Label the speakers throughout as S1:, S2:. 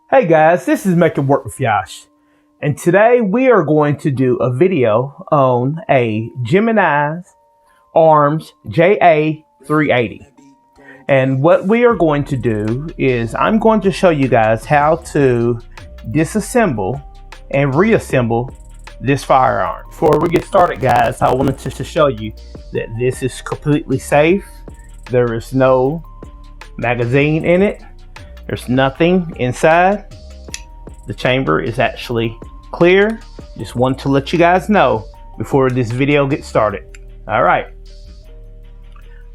S1: Hey guys, this is Making Work with Yosh, and today we are going to do a video on a Jimenez J A 380. And what we are going to do is I'm going to show you guys how to disassemble and reassemble this firearm. Before we get started, guys, I wanted to show you that this is completely safe. There is no magazine in it. There's nothing inside. The chamber is actually clear. Just want to let you guys know before this video gets started. All right.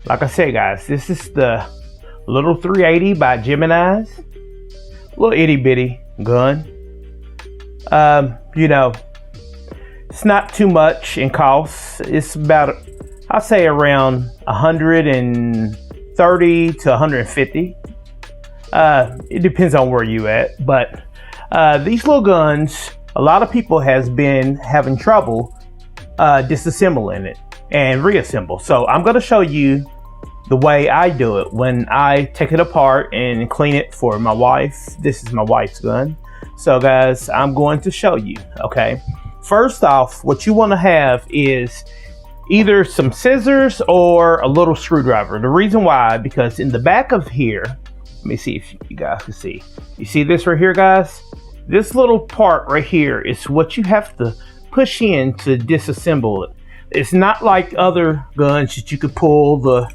S1: Like I said, guys, this is the little 380 by Jimenez. Little itty bitty gun. It's not too much in cost. It's about, I'll say around 130 to 150. It depends on where you at, but these little guns, a lot of people has been having trouble disassembling it and reassemble. So I'm going to show you the way I do it when I take it apart and clean it for my wife. This is my wife's gun. So guys, I'm going to show you. Okay, first off, what you want to have is either some scissors or a little screwdriver. The reason why, because in the back of here, let me see if you guys can see. You see this right here, guys? This little part right here is what you have to push in to disassemble it. It's not like other guns that you could pull the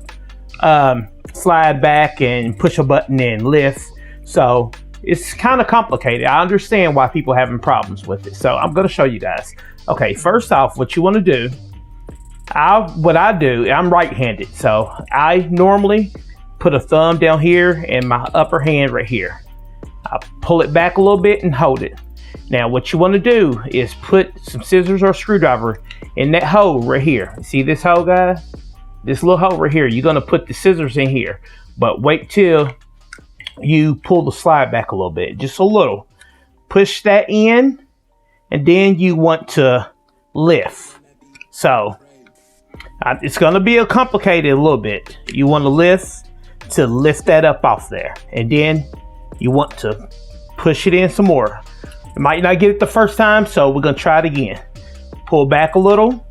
S1: slide back and push a button and lift. So it's kind of complicated. I understand why people are having problems with it. So I'm going to show you guys. Okay, first off, what you want to do, I'm right-handed. So I normally put a thumb down here and my upper hand right here. I'll pull it back a little bit and hold it. Now what you want to do is put some scissors or screwdriver in that hole right here. See this hole, guys? This little hole right here. You're going to put the scissors in here, but wait till you pull the slide back a little bit, just a little. Push that in, and then you want to lift. So it's going to be complicated a little bit. You want to lift that up off there, and then you want to push it in some more. You might not get it the first time, so we're going to try it again. Pull back a little.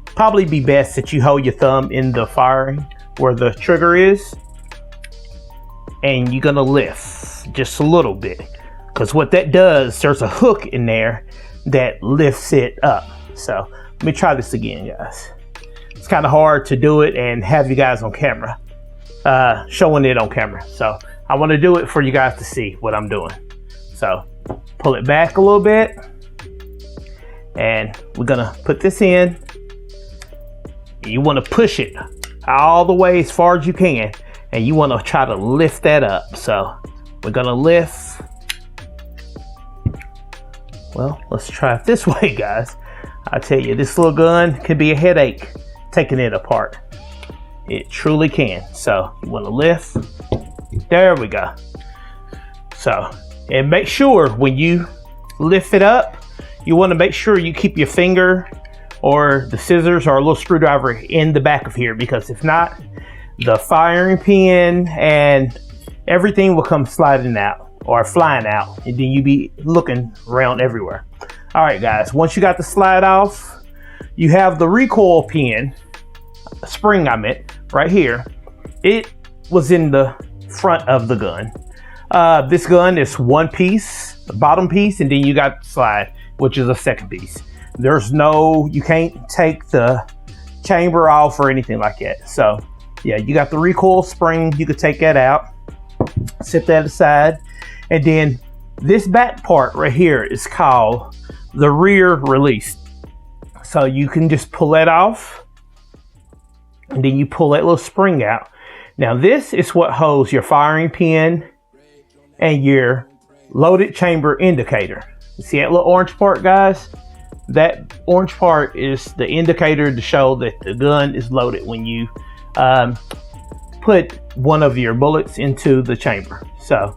S1: Probably be best that you hold your thumb in the firing where the trigger is, and you're going to lift just a little bit, because what that does, there's a hook in there that lifts it up. So let me try this again, guys. It's kind of hard to do it and have you guys on camera, showing it on camera. So I want to do it for you guys to see what I'm doing. So pull it back a little bit, and we're gonna put this in. You want to push it all the way as far as you can, and you want to try to lift that up. So we're gonna lift. Well, let's try it this way, guys. I tell you, this little gun can be a headache taking it apart. It truly can. So you want to lift. There we go. So, and make sure when you lift it up, you want to make sure you keep your finger or the scissors or a little screwdriver in the back of here, because if not, the firing pin and everything will come sliding out or flying out, and then you be looking around everywhere. All right, guys, once you got the slide off, you have the recoil pin, spring I meant, right here. It was in the front of the gun. This gun is one piece, the bottom piece, and then you got the slide, which is a second piece. You can't take the chamber off or anything like that. So yeah, you got the recoil spring. You could take that out, set that aside, and then this back part right here is called the rear release. So you can just pull that off, and then you pull that little spring out. Now this is what holds your firing pin and your loaded chamber indicator. You see that little orange part, guys? That orange part is the indicator to show that the gun is loaded when you put one of your bullets into the chamber. So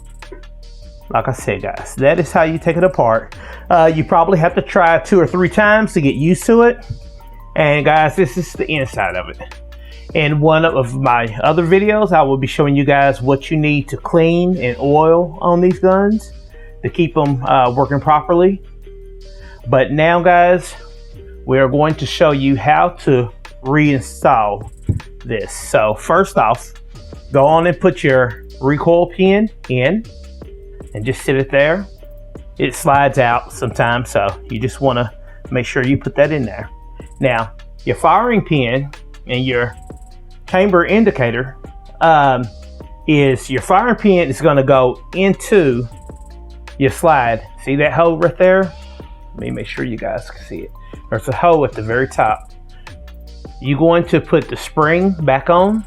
S1: like I said, guys, that is how you take it apart. You probably have to try 2 or 3 times to get used to it. And guys, this is the inside of it. In one of my other videos, I will be showing you guys what you need to clean and oil on these guns to keep them working properly. But now, guys, we are going to show you how to reinstall this. So first off, go on and put your recoil pin in and just sit it there. It slides out sometimes, so you just want to make sure you put that in there. Now, your firing pin and your chamber indicator is your firing pin is going to go into your slide. See that hole right there? Let me make sure you guys can see it. There's a hole at the very top. You're going to put the spring back on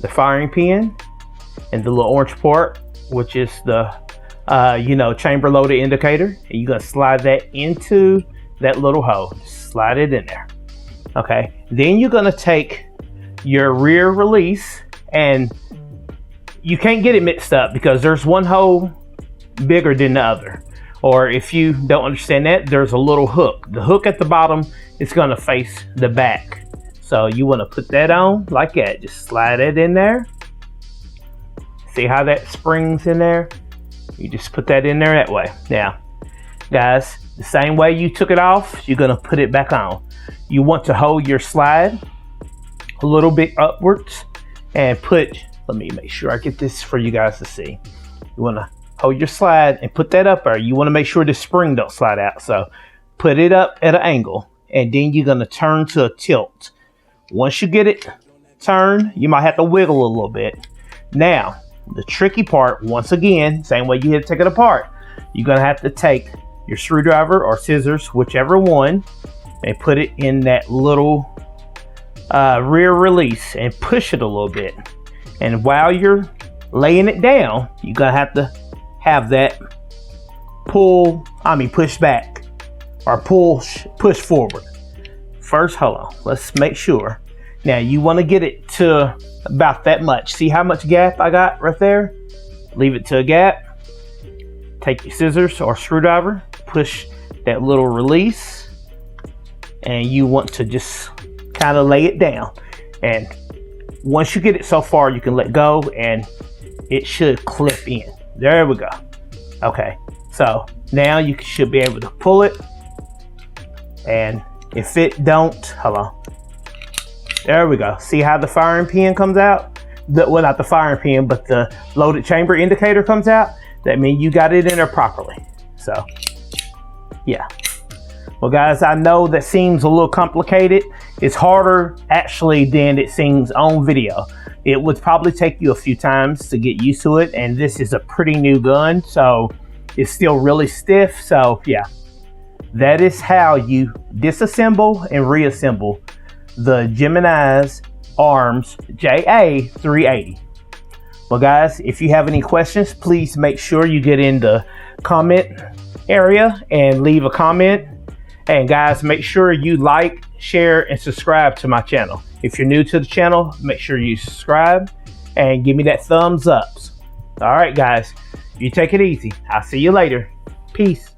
S1: the firing pin and the little orange part, which is the chamber loaded indicator, and you're going to slide that into that little hole. Slide it in there. Okay, then you're going to take your rear release, and you can't get it mixed up because there's one hole bigger than the other. Or if you don't understand that, there's a little hook. The hook at the bottom is going to face the back. So you want to put that on like that. Just slide it in there. See how that springs in there? You just put that in there that way. Now, guys, the same way you took it off, you're going to put it back on. You want to hold your slide a little bit upwards and put, let me make sure I get this for you guys to see. You want to hold your slide and put that up there. You want to make sure the spring don't slide out. So put it up at an angle, and then you're going to turn to a tilt. Once you get it turned, you might have to wiggle a little bit. Now, the tricky part, once again, same way you had to take it apart, you're going to have to take your screwdriver or scissors, whichever one, and put it in that little rear release and push it a little bit. And while you're laying it down, you're going to have that push back or push forward. First, hold on, let's make sure. Now you want to get it to about that much. See how much gap I got right there? Leave it to a gap. Take your scissors or screwdriver, push that little release, and you want to just kind of lay it down. And once you get it so far, you can let go and it should clip in. There we go. Okay, so now you should be able to pull it, and if it don't, hold on. There we go. See how the firing pin comes out? Well, not the firing pin, but the loaded chamber indicator comes out. That means you got it in there properly. So, yeah. Well, guys, I know that seems a little complicated. It's harder actually than it seems on video. It would probably take you a few times to get used to it, and this is a pretty new gun, so it's still really stiff. So yeah, that is how you disassemble and reassemble the Jimenez J A 380. Well, guys, if you have any questions, please make sure you get in the comment area and leave a comment. And guys, make sure you like, share, and subscribe to my channel. If you're new to the channel, make sure you subscribe and give me that thumbs up. All right, guys, you take it easy. I'll see you later. Peace.